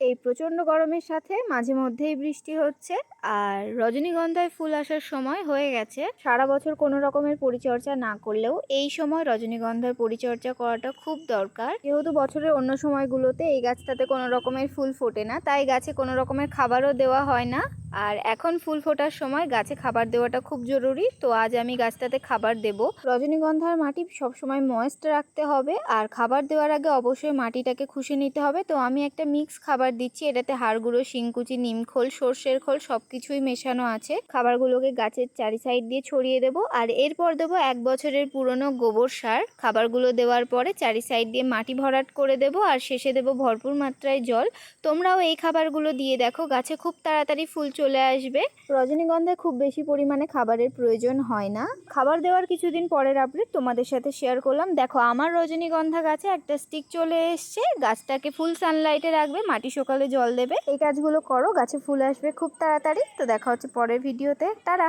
এই প্রচণ্ড গরমের সাথে মাঝে মধ্যেই বৃষ্টি হচ্ছে আর রজনীগন্ধায় ফুল আসার সময় হয়ে গেছে। সারা বছর কোনো রকমের পরিচর্যা না করলেও এই সময় রজনীগন্ধার পরিচর্যা করাটা খুব দরকার। যেহেতু বছরের অন্য সময়গুলোতে এই গাছটাতে কোনো রকমের ফুল ফোটে না, তাই গাছে কোনো রকমের খাবারও দেওয়া হয় না। আর এখন ফুল ফোটার সময় গাছে খাবার দেওয়াটা খুব জরুরি, তো আজ আমি গাছটাতে খাবার দেব। রজনীগন্ধার মাটি সবসময় ময়েস্ট রাখতে হবে আর খাবার দেওয়ার আগে অবশ্যই মাটিটাকে খুশে নিতে হবে। তো আমি একটা মিক্স খাবার দিচ্ছি, এটাতে হাড় গুঁড়ো, শিংকুচি, নিমখোল, সর্ষের খোল সবকিছুই মেশানো আছে। খাবারগুলোকে গাছের চারি সাইড দিয়ে ছড়িয়ে দেবো আর এরপর দেবো 1 বছরের পুরনো গোবর সার। খাবারগুলো দেওয়ার পরে চারি সাইড দিয়ে মাটি ভরাট করে দেবো আর শেষে দেবো ভরপুর মাত্রায় জল। তোমরাও এই খাবারগুলো দিয়ে দেখো, গাছে খুব তাড়াতাড়ি ফুল চলে আসবে। রজনীগন্ধায় খুব বেশি পরিমাণে খাবারের প্রয়োজন হয় না। খাবার দেওয়ার কিছুদিন পরের আপডেট তোমাদের সাথে শেয়ার করলাম। দেখো আমার রজনীগন্ধা গাছে একটা স্টিক চলে এসছে। গাছটাকে ফুল সানলাইটে রাখবে, মাটি সকালে জল দেবে, এই কাজগুলো করো, গাছে ফুল আসবে খুব তাড়াতাড়ি। তো দেখা হচ্ছে পরের ভিডিওতে। টাটা।